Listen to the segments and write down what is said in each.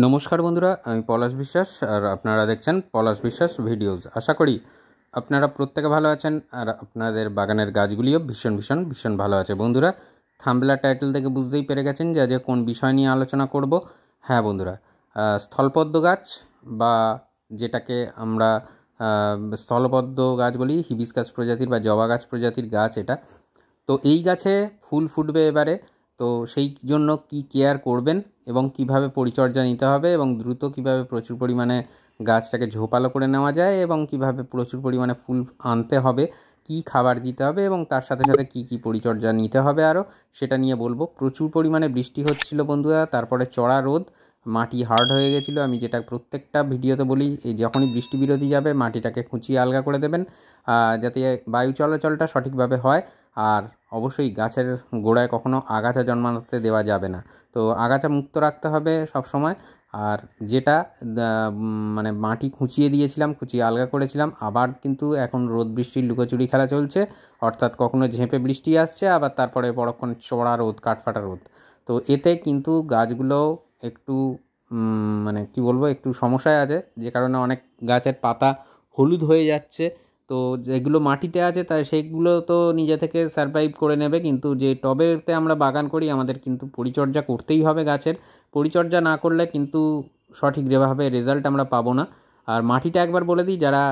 নমস্কার বন্ধুরা, আমি পলাশ বিশ্বাস আর আপনারা দেখছেন পলাশ বিশ্বাস ভিডিওস। আশা করি আপনারা প্রত্যেকে ভালো আছেন আর আপনাদের বাগানের গাছগুলিও ভীষণ ভালো আছে। বন্ধুরা, থাম্বনেল টাইটেল থেকে বুঝতেই পেরে গেছেন যে আজকে কোন বিষয় নিয়ে আলোচনা করব। হ্যাঁ বন্ধুরা, স্থলপদ্ম গাছ বা যেটাকে আমরা স্থলপদ্ম গাছ বলি, হিবিস্কাস প্রজাতির বা জবা গাছ প্রজাতির গাছ এটা। তো এই গাছে ফুল ফুটবে এবারে। তো সেই জন্য কি কেয়ার করবেন এবং কিভাবে পরিচর্যা নিতে হবে এবং দ্রুত কিভাবে প্রচুর পরিমাণে গাছটাকে ঝোপালো করে নেওয়া যায় এবং কিভাবে প্রচুর পরিমাণে ফুল আনতে হবে, কি খাবার দিতে হবে এবং তার সাথে সাথে কি পরিচর্যা নিতে হবে আরও, সেটা নিয়ে বলবো। প্রচুর পরিমাণে বৃষ্টি হচ্ছিল বন্ধুরা, তারপরে চড়া রোদ, মাটি হার্ড হয়ে গেছিলো। আমি যেটা প্রত্যেকটা ভিডিওতে বলি, এই যখনই বৃষ্টি বিরতি যাবে মাটিটাকে খুঁচিয়ে আলগা করে দেবেন যাতে বায়ু চলাচলটা সঠিকভাবে হয়। আর অবশ্যই গাছের গোড়ায় কখনো আগাছা জন্মাতে দেওয়া যাবে না। তো আগাছা মুক্ত রাখতে হবে সব সময়। আর যেটা মানে মাটি খুঁচিয়ে দিয়েছিলাম, খুঁচিয়ে আলগা করেছিলাম, আবার কিন্তু এখন রোদ বৃষ্টির লুকোচুরি খেলা চলছে। অর্থাৎ কখনো ঝেঁপে বৃষ্টি আসছে, আবার তারপরে পরক্ষণ চড়া রোদ, কাঠফাটা রোদ। তো এতে কিন্তু গাছগুলো একটু মানে কি বলবো, একটু সমস্যায় আছে, যে কারণে অনেক গাছের পাতা হলুদ হয়ে যাচ্ছে। তো যেগুলো মাটিতে আছে তাই সেগুলো তো নিজে থেকে সারভাইভ করে নেবে, কিন্তু যে টবেতে আমরা বাগান করি আমাদের কিন্তু পরিচর্যা করতেই হবে। গাছের পরিচর্যা না করলে কিন্তু সঠিকভাবে রেজাল্ট আমরা পাবো না। আর মাটিটা একবার বলে দিই, যারা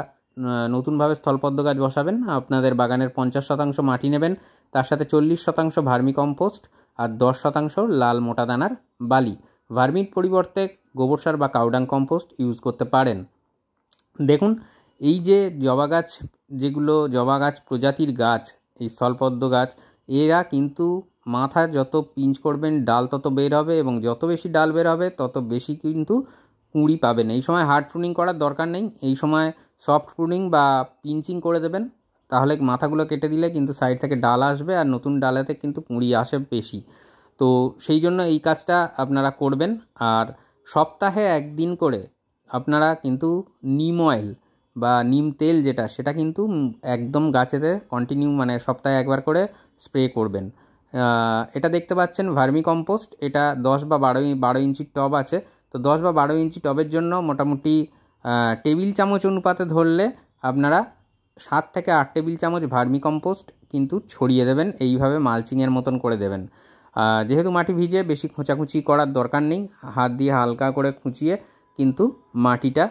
নতুনভাবে স্থলপদ্ম গাছ বসাবেন, আপনাদের বাগানের 50% মাটি নেবেন, তার সাথে 40% ভার্মি কম্পোস্ট আর 10% লাল মোটা দানার বালি। ভার্মির পরিবর্তে গোবর সার বা কাউডাং কম্পোস্ট ইউজ করতে পারেন। দেখুন, এই যে জবা গাছ, যেগুলো জবা গাছ প্রজাতির গাছ, এই স্থলপদ্ম গাছ, এরা কিন্তু মাথা যত পিঞ্চ করবেন ডাল তত বের হবে, এবং যত বেশি ডাল বের হবে তত বেশি কিন্তু কুঁড়ি পাবেন। এই সময় হার্ড প্রুনিং করার দরকার নেই, এই সময় সফট প্রুনিং বা পিঞ্চিং করে দেবেন। তাহলে মাথাগুলো কেটে দিলে কিন্তু সাইড থেকে ডাল আসবে আর নতুন ডালেতে কিন্তু কুঁড়ি আসে বেশি। তো সেই জন্য এই কাজটা আপনারা করবেন। আর সপ্তাহে একদিন করে আপনারা কিন্তু নিম অয়েল বা নিম তেল যেটা, সেটা কিন্তু একদম গাছেতে কন্টিনিউ, মানে সপ্তাহে একবার করে স্প্রে করবেন। এটা দেখতে পাচ্ছেন ভার্মি কম্পোস্ট, এটা 10 বা 12 ইঞ্চির টব আছে। তো 10 বা 12 ইঞ্চি টবের জন্য মোটামুটি টেবিল চামচ অনুপাতে ধরলে আপনারা 7 থেকে 8 টেবিল চামচ ভার্মি কম্পোস্ট কিন্তু ছড়িয়ে দেবেন, এইভাবে মালচিংয়ের মতন করে দেবেন। যেহেতু মাটি ভিজে, বেশি খোঁচাখুচি করার দরকার নেই, হাত দিয়ে হালকা করে খুঁচিয়ে কিন্তু মাটিটা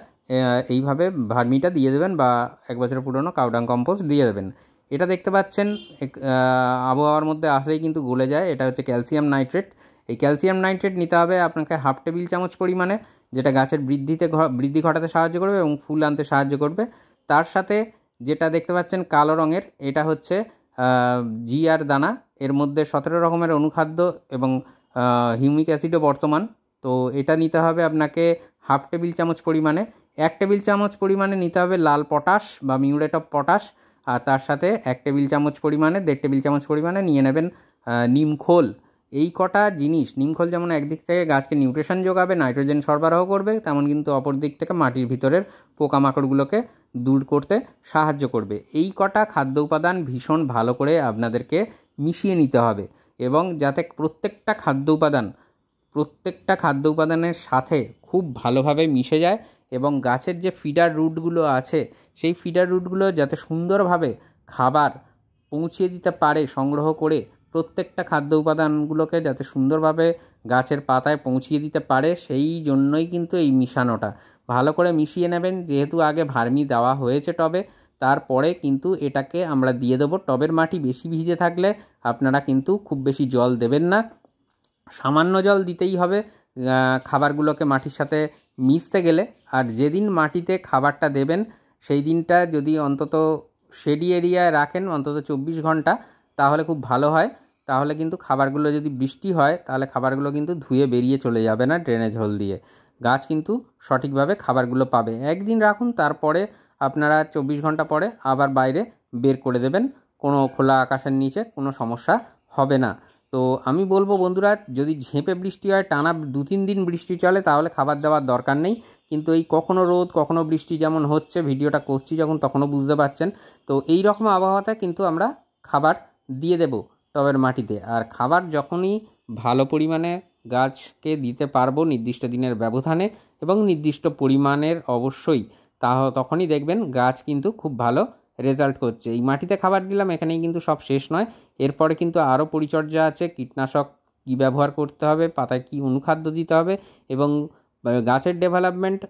এইভাবে ভার্মিটা দিয়ে দেবেন বা 1 বছরের পুরনো কাউডাং কম্পোস্ট দিয়ে দেবেন। এটা দেখতে পাচ্ছেন আবহাওয়ার মধ্যে আসলেই কিন্তু গলে যায়, এটা হচ্ছে ক্যালসিয়াম নাইট্রেট। এই ক্যালসিয়াম নাইট্রেট নিতে হবে আপনাকে হাফ টেবিল চামচ পরিমাণে, যেটা গাছের বৃদ্ধি ঘটাতে সাহায্য করবে এবং ফুল আনতে সাহায্য করবে। তার সাথে যেটা দেখতে পাচ্ছেন কালো রঙের, এটা হচ্ছে জিআর দানা, এর মধ্যে 17 রকমের অনুখাদ্য এবং হিউমিক অ্যাসিডও বর্তমান। তো এটা নিতে হবে আপনাকে হাফ টেবিল চামচ পরিমাণে। 1 টেবিল চামচ পরিমাণে নিতে হবে লাল পটাশ বা মিউরেট অফ পটাশ, আর তার সাথে 1 টেবিল চামচ পরিমাণে, 1.5 টেবিল চামচ পরিমাণে নিয়ে নেবেন নিমখোল। এই কটা জিনিস, নিমখোল যেমন একদিক থেকে গাছকে নিউট্রিশন যোগাবে, নাইট্রোজেন সরবরাহ করবে, তেমন কিন্তু অপর দিক থেকে মাটির ভিতরের পোকামাকড়গুলোকে দূর করতে সাহায্য করবে। এই কটা খাদ্য উপাদান ভীষণ ভালো করে আপনাদেরকে মিশিয়ে নিতে হবে, এবং যাতে প্রত্যেকটা খাদ্য উপাদানের সাথে খুব ভালোভাবে মিশে যায়, এবং গাছের যে ফিডার রুটগুলো আছে সেই ফিডার রুটগুলো যাতে সুন্দরভাবে খাবার পৌঁছিয়ে দিতে পারে, সংগ্রহ করে প্রত্যেকটা খাদ্য উপাদানগুলোকে যাতে সুন্দরভাবে গাছের পাতায় পৌঁছিয়ে দিতে পারে, সেই জন্যই কিন্তু এই মিশানোটা ভালো করে মিশিয়ে নেবেন। যেহেতু আগে ভার্মি দেওয়া হয়েছে টবে, তারপরে কিন্তু এটাকে আমরা দিয়ে দেবো। টবের মাটি বেশি ভিজে থাকলে আপনারা কিন্তু খুব বেশি জল দেবেন না, সামান্য জল দিতেই হবে খাবারগুলোকে মাটির সাথে মিশতে গেলে। আর যেদিন মাটিতে খাবারটা দেবেন সেই দিনটা যদি অন্তত শেডি এরিয়ায় রাখেন অন্তত 24 ঘন্টা, তাহলে খুব ভালো হয়। তাহলে কিন্তু খাবারগুলো, যদি বৃষ্টি হয় তাহলে খাবারগুলো কিন্তু ধুয়ে বেরিয়ে চলে যাবে না ড্রেনেজ হোল দিয়ে, গাছ কিন্তু সঠিকভাবে খাবারগুলো পাবে। একদিন রাখুন, তারপরে আপনারা 24 ঘন্টা পরে আবার বাইরে বের করে দেবেন, কোনো খোলা আকাশের নিচে কোনো সমস্যা হবে না। তো আমি বলবো বন্ধুরা, যদি ঝেঁপে বৃষ্টি হয়, টানা 2-3 দিন বৃষ্টি চলে, তাহলে খাবার দেওয়ার দরকার নেই। কিন্তু এই কখনো রোদ কখনো বৃষ্টি যেমন হচ্ছে, ভিডিওটা করছি যখন তখনও বুঝতে পারছেন, তো এই রকম আবহাওয়াতে কিন্তু আমরা খাবার দিয়ে দেব টবের মাটিতে। আর খাবার যখনই ভালো পরিমাণে গাছকে দিতে পারবো নির্দিষ্ট দিনের ব্যবধানে এবং নির্দিষ্ট পরিমাণের অবশ্যই, তখনই দেখবেন গাছ কিন্তু খুব ভালো রেজাল্ট করছে। এই মাটিতে খাবার দিলাম, এখানেই কিন্তু সব শেষ নয়, এরপরে কিন্তু আরও পরিচর্যা আছে। কীটনাশক কী ব্যবহার করতে হবে, পাতায় কী অনুখাদ্য দিতে হবে এবং গাছের ডেভেলপমেন্ট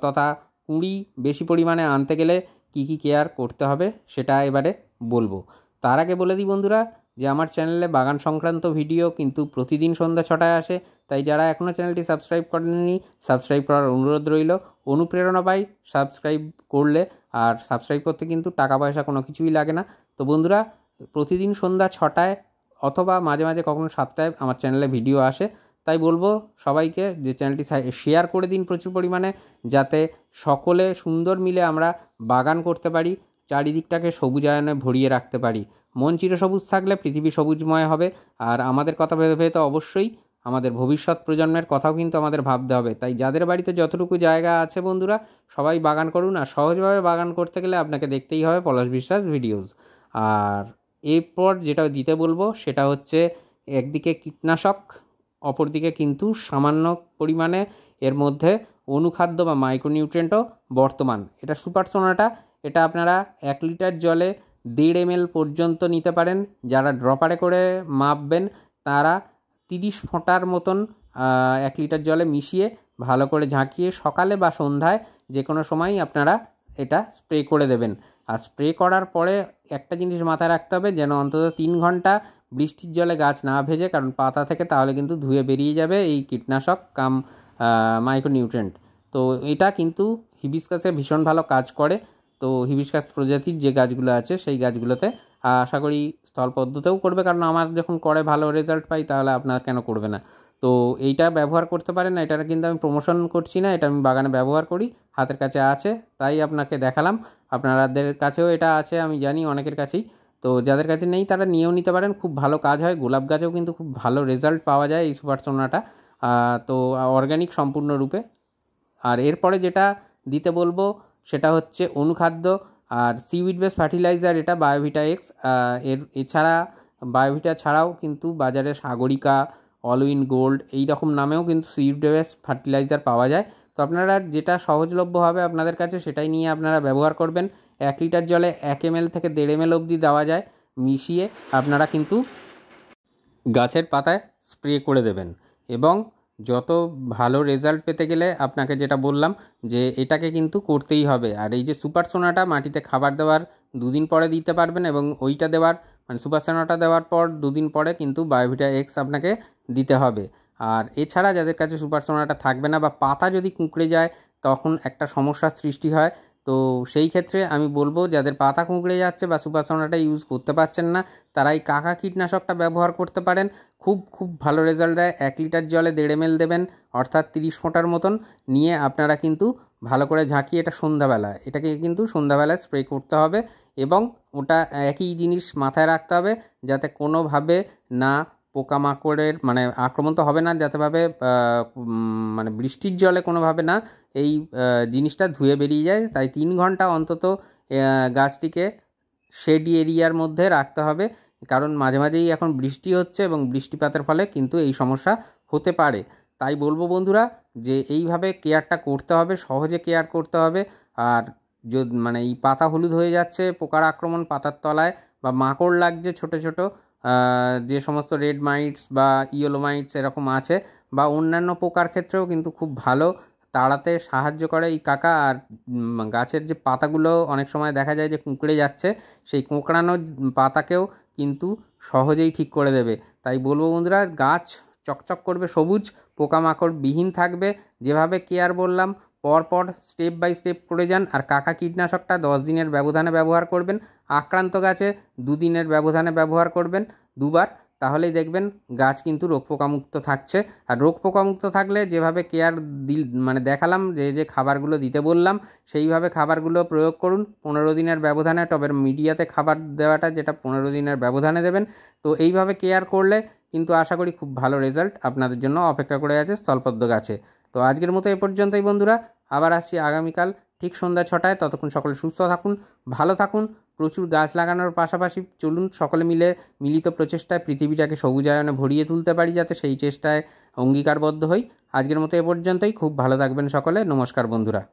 তথা কুঁড়ি বেশি পরিমাণে আনতে গেলে কী কী কেয়ার করতে হবে সেটা এবারে বলবো। তার আগে বলে দিই বন্ধুরা যে আমার চ্যানেলে বাগান সংক্রান্ত ভিডিও কিন্তু প্রতিদিন সন্ধ্যা 6টায় আসে, তাই যারা এখনও চ্যানেলটি সাবস্ক্রাইব করেননি সাবস্ক্রাইব করার অনুরোধ রইল। অনুপ্রেরণা পাই সাবস্ক্রাইব করলে, আর সাবস্ক্রাইব করতে কিন্তু টাকা পয়সা কোনো কিছুই লাগে না। তো বন্ধুরা, প্রতিদিন সন্ধ্যা 6টায় অথবা মাঝে মাঝে কখনো 7টায় আমার চ্যানেলে ভিডিও আসে, তাই বলবো সবাইকে যে চ্যানেলটি শেয়ার করে দিন প্রচুর পরিমাণে, যাতে সকলে সুন্দর মিলে আমরা বাগান করতে পারি, চারিদিকটাকে সবুজায়নে ভরিয়ে রাখতে পারি। মন চিরসবুজ থাকলে পৃথিবী সবুজময় হবে। আর আমাদের কথা ভেবে তো অবশ্যই আমাদের ভবিষ্যৎ প্রজন্মের কথাও কিন্তু আমাদের ভাবতে হবে। তাই যাদের বাড়িতে যতটুকু জায়গা আছে বন্ধুরা, সবাই বাগান করুন। আর সহজভাবে বাগান করতে গেলে আপনাকে দেখতেই হবে পলাশ বিশ্বাস ভিডিওস। আর এরপর যেটা দিতে বলবো সেটা হচ্ছে একদিকে কীটনাশক, অপরদিকে কিন্তু সামান্য পরিমাণে এর মধ্যে অনুখাদ্য বা মাইক্রোনিউট্রিয়েন্টও বর্তমান। এটা সুপার সোনাটা, এটা আপনারা 1 লিটার জলে 1.5 ml পর্যন্ত নিতে পারেন। যারা ড্রপারে করে মাপবেন তারা 30 ফোঁটার মতন 1 লিটার জলে মিশিয়ে ভালো করে ঝাঁকিয়ে সকালে বা সন্ধ্যায় যে কোনো সময়ই আপনারা এটা স্প্রে করে দেবেন। আর স্প্রে করার পরে একটা জিনিস মাথায় রাখতে হবে, যেন অন্তত 3 ঘন্টা বৃষ্টির জলে গাছ না ভেজে, কারণ পাতা থেকে তাহলে কিন্তু ধুয়ে বেরিয়ে যাবে এই কীটনাশক কাম মাইক্রোনিউট্রিয়েন্ট। তো এটা কিন্তু হিবিস্কাসে ভীষণ ভালো কাজ করে। তো হিবিস্কাস প্রজাতির যে গাছগুলো আছে সেই গাছগুলোতে আশা করি স্থলপদ্মতেও করবে, কারণ আমার যখন করে ভালো রেজাল্ট পাই তাহলে আপনার কেন করবে না। তো এইটা ব্যবহার করতে পারেন। এটার কিন্তু আমি প্রমোশন করছি না, এটা আমি বাগানে ব্যবহার করি, হাতের কাছে আছে তাই আপনাকে দেখালাম। আপনাদের কাছেও এটা আছে আমি জানি অনেকের কাছেই। তো যাদের কাছে নেই তারা নিয়েও নিতে পারেন, খুব ভালো কাজ হয়। গোলাপ গাছেও কিন্তু খুব ভালো রেজাল্ট পাওয়া যায় এই সুপার সোনাটা। তো অর্গ্যানিক সম্পূর্ণরূপে। আর এরপরে যেটা দিতে বলবো সেটা হচ্ছে অনুখাদ্য আর সিউইড বেস ফার্টিলাইজার, এটা বায়োভিটা এক্স। এছাড়া বায়োভিটা ছাড়াও কিন্তু বাজারে সাগরিকা, অল ইন গোল্ড এই রকম নামেও কিন্তু সিউইড বেস ফার্টিলাইজার পাওয়া যায়। তো আপনারা যেটা সহজলভ্য হবে আপনাদের কাছে সেটাই নিয়ে আপনারা ব্যবহার করবেন। 1 লিটার জলে 1 ml থেকে 1.5 ml অবধি দেওয়া যায়, মিশিয়ে আপনারা কিন্তু গাছের পাতায় স্প্রে করে দেবেন। এবং যত ভালো রেজাল্ট পেতে গেলে আপনাকে যেটা বললাম যে এটাকে কিন্তু করতেই হবে। আর এই যে সুপার সোনাটা মাটিতে খাবার দেওয়ার 2 দিন পরে দিতে পারবেন, এবং ওইটা দেওয়ার মানে সুপার সোনাটা দেওয়ার পর 2 দিন পরে কিন্তু বায়োভিটা এক্স আপনাকে দিতে হবে। আর এছাড়া যাদের কাছে সুপার সোনাটা থাকবে না বা পাতা যদি কুঁকড়ে যায় তখন একটা সমস্যার সৃষ্টি হয়, তো সেই ক্ষেত্রে আমি বলবো যাদের পাতা কুঁকড়ে যাচ্ছে বা সুপার সোনাটা ইউজ করতে পারছেন না তারা এই কাকা কীটনাশকটা ব্যবহার করতে পারেন। খুব খুব ভালো রেজাল্ট দেয়। 1 লিটার জলে 1.5 ml দেবেন, অর্থাৎ 30 ফোঁটার মতন নিয়ে আপনারা কিন্তু ভালো করে ঝাঁকিয়ে এটা সন্ধ্যাবেলা, এটাকে কিন্তু সন্ধ্যাবেলায় স্প্রে করতে হবে। এবং ওটা একই জিনিস মাথায় রাখতে হবে যাতে কোনোভাবে না পোকামাকড়ের মানে আক্রমণ তো হবে না, যাতেভাবে মানে বৃষ্টির জলে কোনোভাবে না এই জিনিসটা ধুয়ে বেরিয়ে যায়। তাই 3 ঘন্টা অন্তত গাছটিকে শেডি এরিয়ার মধ্যে রাখতে হবে, কারণ মাঝে মাঝেই এখন বৃষ্টি হচ্ছে এবং বৃষ্টিপাতের ফলে কিন্তু এই সমস্যা হতে পারে। তাই বলবো বন্ধুরা যে এইভাবে কেয়ারটা করতে হবে, সহজে কেয়ার করতে হবে। আর মানে এই পাতা হলুদ হয়ে যাচ্ছে, পোকার আক্রমণ পাতার তলায় বা মাকড় লাগছে ছোট ছোট যে সমস্ত রেড মাইটস বা ইয়েলো মাইটস এরকম আছে, বা অন্যান্য পোকার ক্ষেত্রেও কিন্তু খুব ভালো তাড়াতে সাহায্য করে এই কাকা। আর গাছের যে পাতাগুলো অনেক সময় দেখা যায় যে কুঁকড়ে যাচ্ছে, সেই কোঁকড়ানো পাতাকেও কিন্তু সহজেই ঠিক করে দেবে। তাই বলবো বন্ধুরা, গাছ চকচক করবে সবুজ, পোকামাকড় বিহীন থাকবে। যেভাবে কেয়ার বললাম পরপর স্টেপ বাই স্টেপ করে যান। আর কাকা কীটনাশকটা 10 দিনের ব্যবধানে ব্যবহার করবেন। আক্রান্ত গাছে 2 দিনের ব্যবধানে ব্যবহার করবেন 2 বার, তাহলেই দেখবেন গাছ কিন্তু রোগ পোকামুক্ত থাকছে। আর রোগ পোকামুক্ত থাকলে যেভাবে কেয়ার মানে দেখালাম, যে যে খাবারগুলো দিতে বললাম সেইভাবে খাবারগুলো প্রয়োগ করুন। 15 দিনের ব্যবধানে টবের মিডিয়াতে খাবার দেওয়াটা যেটা 15 দিনের ব্যবধানে দেবেন। তো এইভাবে কেয়ার করলে কিন্তু আশা করি খুব ভালো রেজাল্ট আপনাদের জন্য অপেক্ষা করে আছে স্থলপদ্ম গাছে। তো আজকের মতো এ পর্যন্তই বন্ধুরা, আবার আসছি আগামীকাল ঠিক সন্ধ্যা 6টায়। ততক্ষণ সকলে সুস্থ থাকুন, ভালো থাকুন, প্রচুর গাছ লাগানোর পাশাপাশি চলুন সকলে মিলে মিলিত প্রচেষ্টায় পৃথিবীটাকে সবুজায়নে ভরিয়ে তুলতে পারি, যাতে সেই চেষ্টায় অঙ্গীকারবদ্ধ হই। আজকের মতো এ পর্যন্তই। খুব ভালো থাকবেন সকলে। নমস্কার বন্ধুরা।